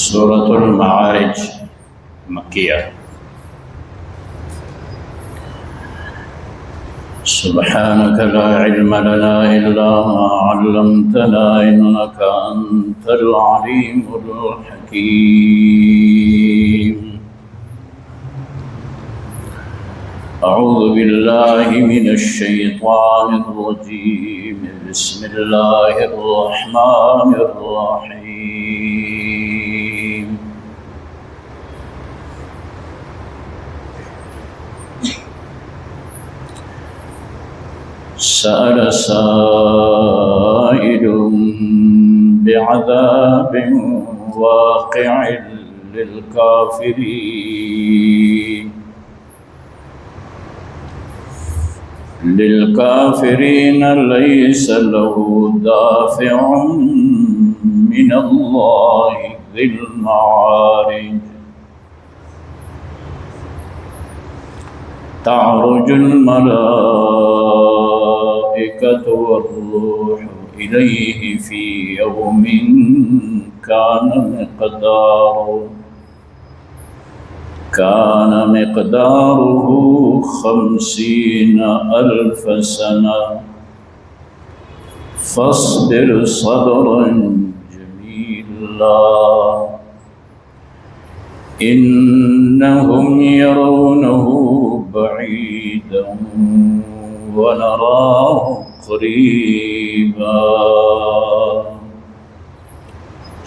سورة المعارج مکیہ۔ سبحانك لا علم لنا إلا ما علمتنا إنك أنت العليم الحكيم۔ أعوذ بالله من الشيطان الرجيم، بسم الله الرحمن الرحيم۔ سأل سائل بعذاب واقع للكافرين ليس له دافع من الله ذي المعارج، تعرج الملائكة والروح إليه في يوم كان مقداره 50,000 سنة، فاصبر صبرا جميلا إنهم يرونه بعيدا ونراه قريبا۔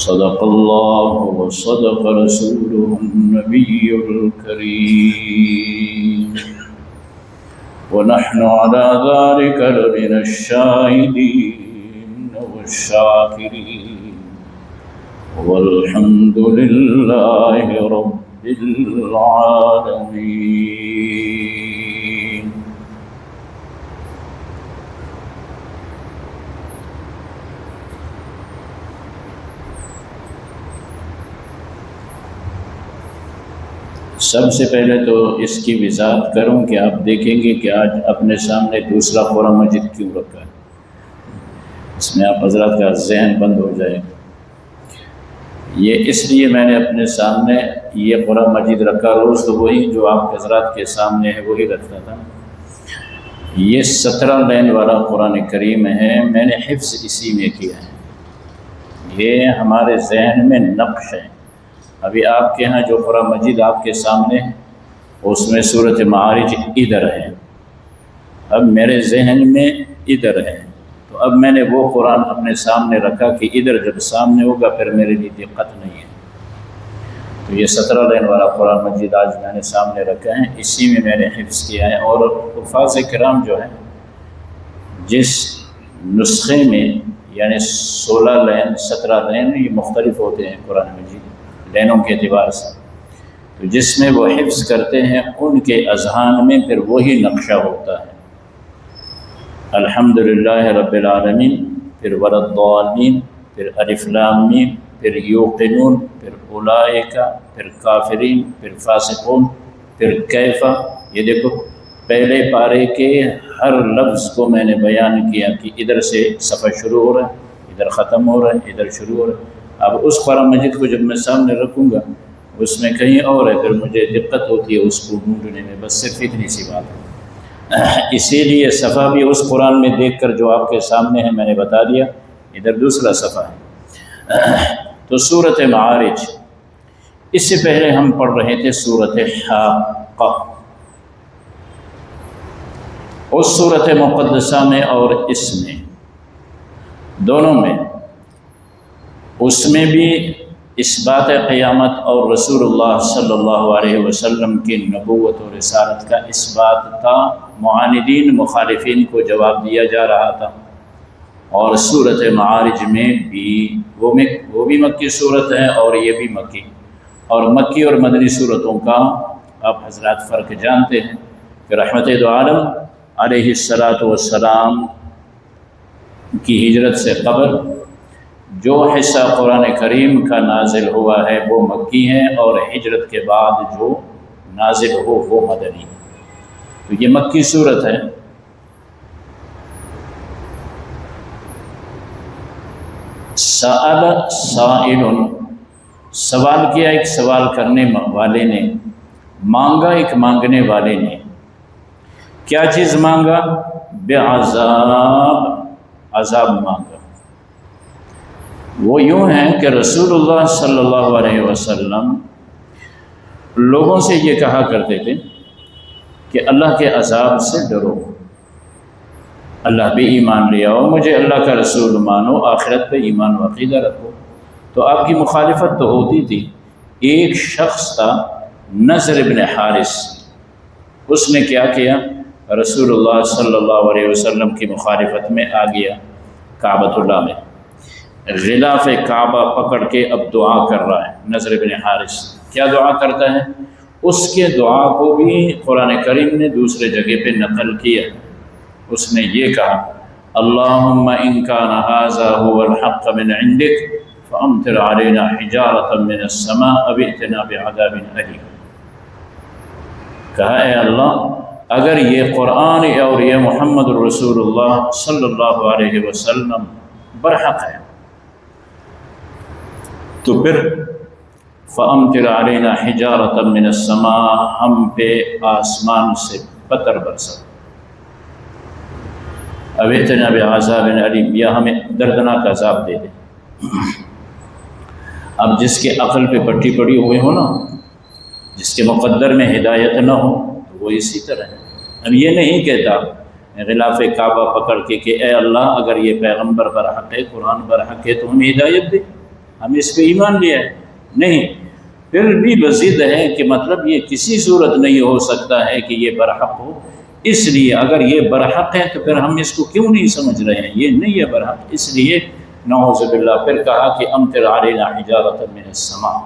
صدق الله وصدق رسوله النبي الكريم، ونحن على ذلك لمن الشاهدين والشاكرين، والحمد لله رب العالمين۔ سب سے پہلے تو اس کی وضاحت کروں کہ آپ دیکھیں گے کہ آج اپنے سامنے دوسرا قرآن مجید کیوں رکھا ہے۔ اس میں آپ حضرات کا ذہن بند ہو جائے گا۔ یہ اس لیے میں نے اپنے سامنے یہ قرآن مجید رکھا، روز تو وہی جو آپ حضرات کے سامنے ہے وہی رکھتا تھا۔ یہ 17 لین والا قرآن کریم ہے، میں نے حفظ اسی میں کیا ہے۔ یہ ہمارے ذہن میں نقش ہے۔ ابھی آپ کے ہاں جو قرآن مجید آپ کے سامنے ہے اس میں سورۃ معارج ادھر ہے، اب میرے ذہن میں ادھر ہے، تو اب میں نے وہ قرآن اپنے سامنے رکھا کہ ادھر جب سامنے ہوگا پھر میرے لیے دقت نہیں ہے۔ تو یہ 17 لین والا قرآن مجید آج میں نے سامنے رکھا ہے، اسی میں میں نے حفظ کیا ہے۔ اور حفاظ کرام جو ہے جس نسخے میں یعنی 16 لین 17 لین یہ مختلف ہوتے ہیں قرآن مجید لینوں کے اعتبار سے، تو جس میں وہ حفظ کرتے ہیں ان کے اذہان میں پھر وہی نقشہ ہوتا ہے۔ الحمدللہ رب العالمین، پھر وللضالین، پھر الف لام میم، پھر یوقنون، پھر اولئک، پھر کافرین، پھر فاسقون، پھر کیفا۔ یہ دیکھو پہلے پارے کے ہر لفظ کو میں نے بیان کیا کہ ادھر سے صفحہ شروع ہو رہا ہے، ادھر ختم ہو رہا ہے، ادھر شروع ہو رہا ہے۔ اب اس قرآن مجید کو جب میں سامنے رکھوں گا اس میں کہیں اور ہے، پھر مجھے دقت ہوتی ہے اس کو ڈھونڈنے میں، بس صرف اتنی سی بات ہے۔ اسی لیے صفحہ بھی اس قرآن میں دیکھ کر جو آپ کے سامنے ہے میں نے بتا دیا، ادھر دوسرا صفحہ ہے۔ تو سورۃ معارج، اس سے پہلے ہم پڑھ رہے تھے سورۃ حاقہ۔ اس سورۃ مقدسہ میں اور اس میں دونوں میں، اس میں بھی اس بات قیامت اور رسول اللہ صلی اللہ علیہ وسلم کی نبوت و رسالت کا اس بات تھا، معاندین مخالفین کو جواب دیا جا رہا تھا۔ اور سورۃ معارج میں بھی وہ بھی مکی صورت ہے اور یہ بھی مکی، اور مکی اور مدنی صورتوں کا آپ حضرات فرق جانتے ہیں کہ رحمت دو عالم علیہ السلام کی ہجرت سے قبل جو حصہ قرآن کریم کا نازل ہوا ہے وہ مکی ہے، اور ہجرت کے بعد جو نازل ہو وہ مدنی ہے۔ تو یہ مکی صورت ہے۔ سأل سائل، سوال کیا ایک سوال کرنے والے نے، مانگا ایک مانگنے والے نے، کیا چیز مانگا؟ بعذاب، عذاب مانگا۔ وہ یوں ہیں کہ رسول اللہ صلی اللہ علیہ وسلم لوگوں سے یہ کہا کرتے تھے کہ اللہ کے عذاب سے ڈرو، اللہ پہ ایمان لے آؤ، مجھے اللہ کا رسول مانو، آخرت پہ ایمان و عقیدہ رکھو۔ تو آپ کی مخالفت تو ہوتی تھی۔ ایک شخص تھا نضر بن حارث، اس نے کیا کیا؟ رسول اللہ صلی اللہ علیہ وسلم کی مخالفت میں آ گیا، کعبۃ اللہ میں غلاف کعبہ پکڑ کے اب دعا کر رہا ہے۔ نضر بن حارث کیا دعا کرتا ہے؟ اس کے دعا کو بھی قرآن کریم نے دوسرے جگہ پہ نقل کیا۔ اس نے یہ کہا، اللہم ان کان ھذا ھو الحق من عندک فامطر علینا حجارۃ من السماء او ائتنا بعذاب الیم۔ کہا اے اللہ، اگر یہ قرآن اور یہ محمد رسول اللہ صلی اللہ علیہ وسلم برحق ہے تو پھر فامطر علینا حجارۃ من السماء، ہم پہ آسمان سے پتھر برسا، او ائتنا بعذاب الیم، یا ہمیں دردناک عذاب دے دے۔ اب جس کے عقل پہ پٹی پڑی ہوئے ہو نا، جس کے مقدر میں ہدایت نہ ہو، تو وہ اسی طرح ہے۔ اب یہ نہیں کہتا غلاف کعبہ پکڑ کے کہ اے اللہ، اگر یہ پیغمبر برحق ہے، قرآن برحق ہے تو ہمیں ہدایت دے، ہم اس پہ ایمان لیا ہے۔ نہیں، پھر بھی مزید ہے کہ مطلب یہ کسی صورت نہیں ہو سکتا ہے کہ یہ برحق ہو، اس لیے اگر یہ برحق ہے تو پھر ہم اس کو کیوں نہیں سمجھ رہے ہیں؟ یہ نہیں ہے برحق، اس لیے نعوذ باللہ۔ پھر کہا کہ امطر علینا حجارۃ من السماء،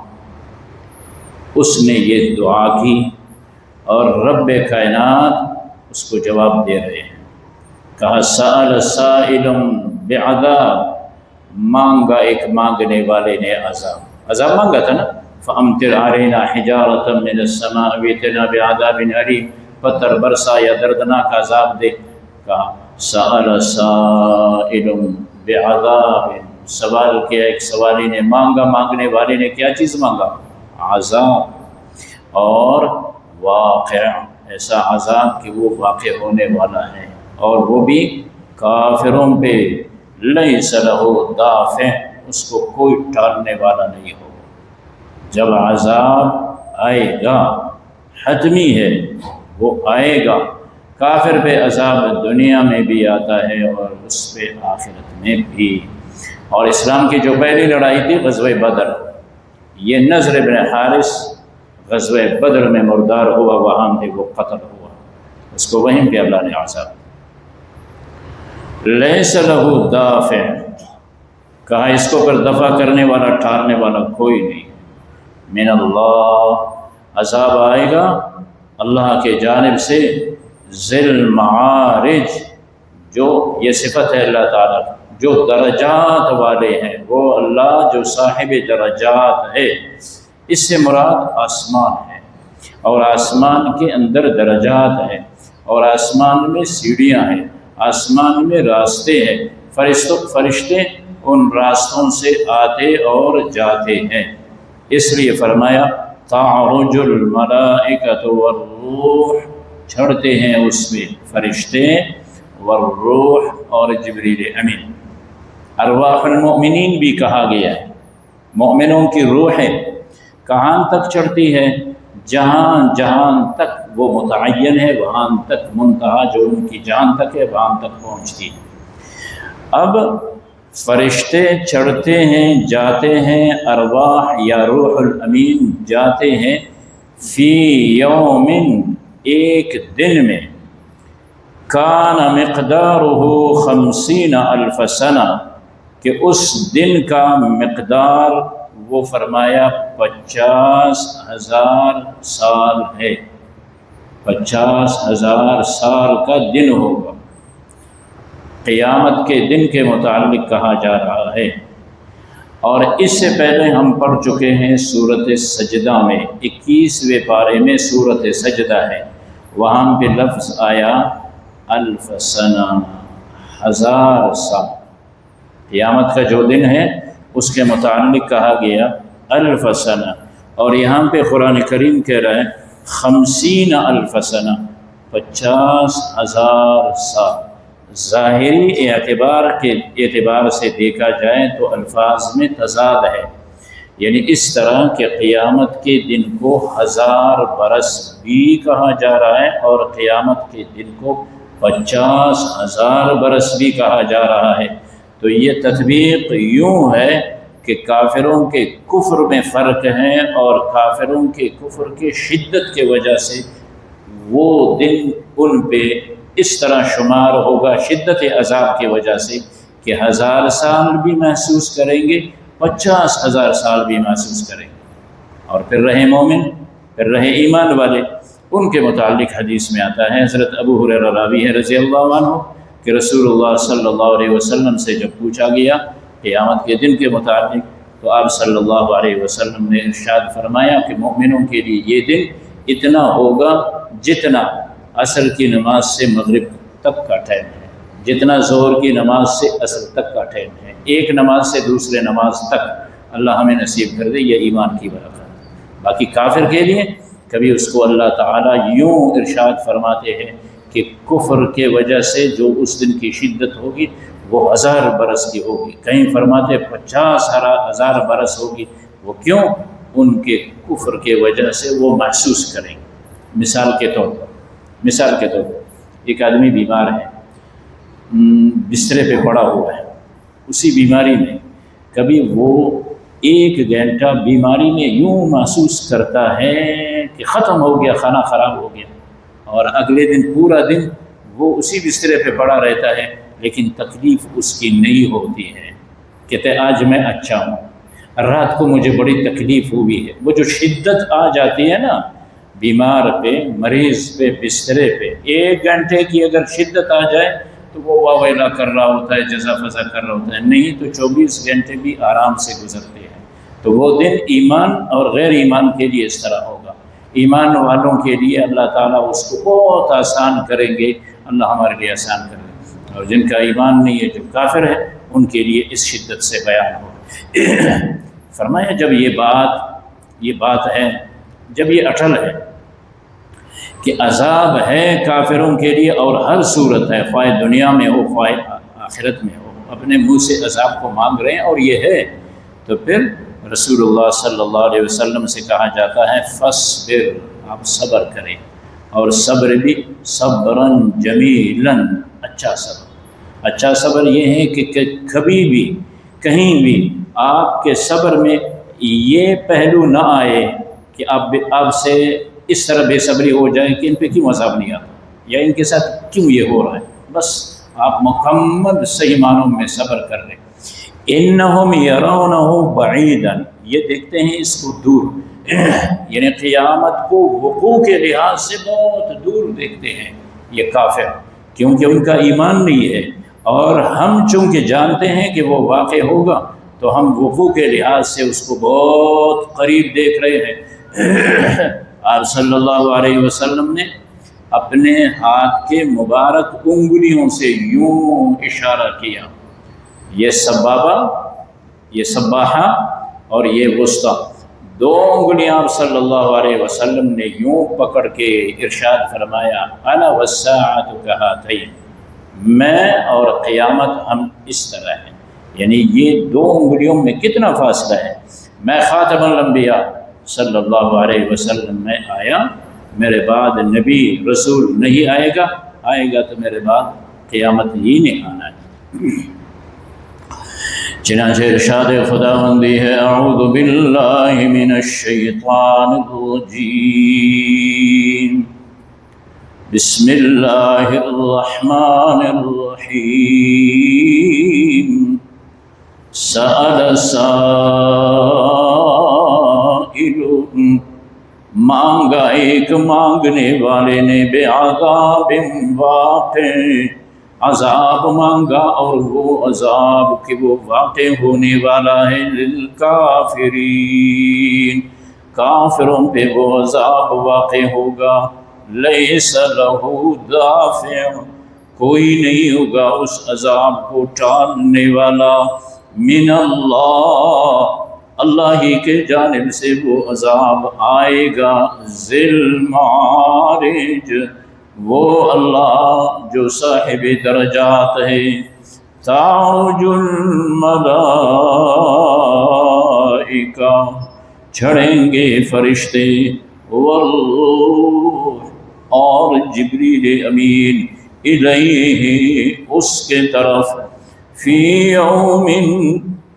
اس نے یہ دعا کی اور رب کائنات اس کو جواب دے رہے ہیں۔ کہا سأل سائل بعذاب، مانگا ایک مانگنے والے نے عذاب، عذاب مانگا تھا نا، فامطر علینا حجارۃ من السماء او ائتنا بعذاب الیم، پتھر برسا یا دردناک عذاب دے۔ کہا سأل سائل بعذاب، سوال کیا ایک سوالی نے، مانگا مانگنے والے نے، کیا چیز مانگا؟ عذاب، اور واقع، ایسا عذاب کہ وہ واقع ہونے والا ہے، اور وہ بھی کافروں پہ، لیس لہ دافع، اس کو کوئی ٹالنے والا نہیں ہوگا۔ جب عذاب آئے گا، حتمی ہے، وہ آئے گا۔ کافر پہ عذاب دنیا میں بھی آتا ہے اور اس پہ آخرت میں بھی۔ اور اسلام کی جو پہلی لڑائی تھی غزوہ بدر، یہ نضر بن حارث غزوہ بدر میں مردار ہوا، وہاں پہ وہ قتل ہوا، اس کو وہیں پہ اللہ نے عذاب۔ لیس لہ دافع، کہا اس کو پھر دفع کرنے والا، ٹالنے والا کوئی نہیں۔ من اللہ، عذاب آئے گا اللہ کے جانب سے، ذی المعارج، جو یہ صفت ہے اللہ تعالیٰ، جو درجات والے ہیں، وہ اللہ جو صاحب درجات ہے۔ اس سے مراد آسمان ہے، اور آسمان کے اندر درجات ہیں، اور آسمان میں سیڑھیاں ہیں، آسمان میں راستے ہیں، فرشتے ان راستوں سے آتے اور جاتے ہیں۔ اس لیے فرمایا تعرج الملائکۃ والروح، چڑھتے ہیں اس میں فرشتے، والروح، اور جبریل امین۔ ارواح المؤمنین بھی کہا گیا ہے، مومنوں کی روحیں کہاں تک چڑھتی ہے؟ جہاں تک وہ متعین ہے، وہاں تک منتہا جو ان کی جان تک ہے، وہاں تک پہنچتی ہے۔ اب فرشتے چڑھتے ہیں، جاتے ہیں، ارواح یا روح الامین جاتے ہیں، فی یومن، ایک دن میں، کان مقدارہ 50,000 سنہ، کہ اس دن کا مقدار وہ فرمایا 50,000 سال ہے، 50,000 سال کا دن ہوگا۔ قیامت کے دن کے متعلق کہا جا رہا ہے۔ اور اس سے پہلے ہم پڑھ چکے ہیں سورۃ سجدہ میں، 21ویں پارے میں سورۃ سجدہ ہے، وہاں پہ لفظ آیا 1000 سنہ، 1000 سال۔ قیامت کا جو دن ہے اس کے متعلق کہا گیا الف سنہ، اور یہاں پہ قرآن کریم کہہ رہا ہے 50 الف سنہ، 50,000 سال۔ ظاہری اعتبار سے دیکھا جائے تو الفاظ میں تضاد ہے، یعنی اس طرح کہ قیامت کے دن کو 1000 برس بھی کہا جا رہا ہے اور قیامت کے دن کو 50,000 برس بھی کہا جا رہا ہے۔ تو یہ تطبیق یوں ہے کہ کافروں کے کفر میں فرق ہے، اور کافروں کے کفر کے شدت کی وجہ سے وہ دن ان پہ اس طرح شمار ہوگا شدت عذاب کی وجہ سے کہ 1000 سال بھی محسوس کریں گے، 50,000 سال بھی محسوس کریں گے۔ اور پھر رہے مومن، پھر رہے ایمان والے، ان کے متعلق حدیث میں آتا ہے، حضرت ابو ہریرہ راوی ہے رضی اللہ عنہ کہ رسول اللہ صلی اللہ علیہ وسلم سے جب پوچھا گیا قیامت کے دن کے متعلق تو آپ صلی اللہ علیہ وسلم نے ارشاد فرمایا کہ مومنوں کے لیے یہ دن اتنا ہوگا جتنا عصر کی نماز سے مغرب تک کا ٹائم ہے، جتنا ظہر کی نماز سے عصر تک کا ٹائم ہے، ایک نماز سے دوسرے نماز تک۔ اللہ ہمیں نصیب کر دے یہ ایمان کی برکت۔ باقی کافر کے لیے کبھی اس کو اللہ تعالیٰ یوں ارشاد فرماتے ہیں کہ کفر کے وجہ سے جو اس دن کی شدت ہوگی وہ 1000 برس کی ہوگی، کہیں فرماتے 50,000 برس ہوگی۔ وہ کیوں؟ ان کے کفر کے وجہ سے وہ محسوس کریں گے۔ مثال کے طور پر ایک آدمی بیمار ہے، بسترے پہ پڑا ہوا ہے، اسی بیماری میں کبھی وہ 1 گھنٹہ بیماری میں یوں محسوس کرتا ہے کہ ختم ہو گیا، کھانا خراب ہو گیا، اور اگلے دن پورا دن وہ اسی بسترے پہ پڑا رہتا ہے، لیکن تکلیف اس کی نہیں ہوتی ہے۔ کہتے آج میں اچھا ہوں، رات کو مجھے بڑی تکلیف ہوئی ہے۔ وہ جو شدت آ جاتی ہے نا بیمار پہ، مریض پہ، بسترے پہ، 1 گھنٹے کی اگر شدت آ جائے تو وہ واہ ویلا کر رہا ہوتا ہے، جزا فضا کر رہا ہوتا ہے، نہیں تو 24 گھنٹے بھی آرام سے گزرتے ہیں۔ تو وہ دن ایمان اور غیر ایمان کے لیے اس طرح ہوگا۔ ایمان والوں کے لیے اللہ تعالیٰ اس کو بہت آسان کریں گے، اللہ ہمارے لیے آسان کریں گے، اور جن کا ایمان نہیں ہے، جو کافر ہے، ان کے لیے اس شدت سے بیان ہو۔ فرمایا جب یہ بات ہے، جب یہ اٹل ہے کہ عذاب ہے کافروں کے لیے اور ہر صورت ہے، خواہ دنیا میں ہو خواہ آخرت میں ہو، اپنے منہ سے عذاب کو مانگ رہے ہیں اور یہ ہے، تو پھر رسول اللہ صلی اللہ علیہ وسلم سے کہا جاتا ہے فصبر، آپ صبر کریں، اور صبر بھی صبراً جمیلاً، اچھا صبر یہ ہے کہ کبھی بھی کہیں بھی آپ کے صبر میں یہ پہلو نہ آئے کہ آپ سے اس طرح بے صبری ہو جائے کہ ان پہ کیوں عذاب نہیں آتا، یا ان کے ساتھ کیوں یہ ہو رہا ہے، بس آپ مکمل صحیح معنوں میں صبر کر لیں۔ انہم یرونہ بعیدا، یہ دیکھتے ہیں اس کو دور، یعنی قیامت کو وقوع کے لحاظ سے بہت دور دیکھتے ہیں یہ کافر، کیونکہ ان کا ایمان نہیں ہے، اور ہم چونکہ جانتے ہیں کہ وہ واقع ہوگا تو ہم وقوع کے لحاظ سے اس کو بہت قریب دیکھ رہے ہیں۔ آپ صلی اللہ علیہ وسلم نے اپنے ہاتھ کے مبارک انگلیوں سے یوں اشارہ کیا، یہ سبابہ، یہ سباحہ اور یہ وسطیٰ، 2 انگلیاں آپ صلی اللہ علیہ وسلم نے یوں پکڑ کے ارشاد فرمایا انا والساعۃ کہاتین، میں اور قیامت ہم اس طرح ہیں، یعنی یہ 2 انگلیوں میں کتنا فاصلہ ہے۔ میں خاتم الانبیاء صلی اللہ علیہ وسلم میں آیا، میرے بعد نبی رسول نہیں آئے گا تو میرے بعد قیامت ہی نہیں آنا ہے۔ چنانچہ ارشاد خداوندی ہے اعوذ باللہ من الشیطان الرجیم، بسم اللہ الرحمن الرحیم، سأل سائل، مانگا ایک مانگنے والے نے، بعذاب واقع، عذاب مانگا اور وہ عذاب کہ وہ واقع ہونے والا ہے، للکافرین، کافروں پہ وہ عذاب واقع ہوگا، لیس لہ دافع، کوئی نہیں ہوگا اس عذاب کو ٹالنے والا، من اللہ، اللہ ہی کے جانب سے وہ عذاب آئے گا، ذل معارج، وہ اللہ جو صاحب درجات ہے، تعرج الملائکہ، چڑھیں گے فرشتے، والروح، اور جبریل امین، الیہ، اس کے طرف، فی یوم،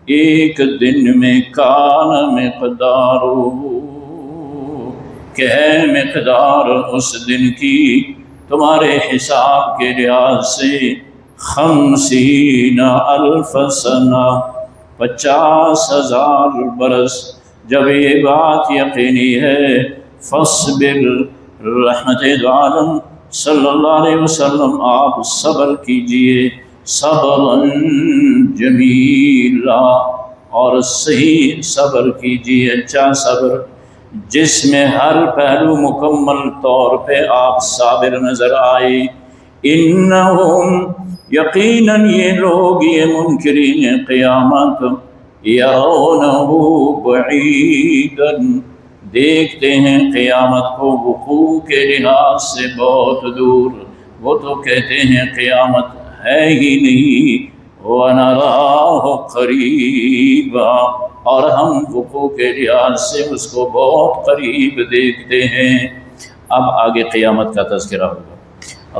ایک دن میں، کان مقدارہ، کہ ہے مقدار اس دن کی تمہارے حساب کے لحاظ سے، 50 الف سنہ، 50,000 برس۔ جب یہ بات یقینی ہے، فاصبر، رحمت دو عالم صلی اللہ علیہ وسلم آپ صبر کیجئے، صبرا جمیلا، اور صحیح صبر کیجئے، اچھا صبر، جس میں ہر پہلو مکمل طور پہ آپ صابر نظر آئے۔ انہم، یقیناً یہ لوگ، یہ منکرین قیامت، یرونہ بعیدا، دیکھتے ہیں قیامت کو وقوع کے لحاظ سے بہت دور، وہ تو کہتے ہیں قیامت ہے ہی نہیں، وَنَرَاهُ قَرِيبًا، اور ہم وقوع کے لحاظ سے اس کو بہت قریب دیکھتے ہیں۔ اب آگے قیامت کا تذکرہ ہوگا۔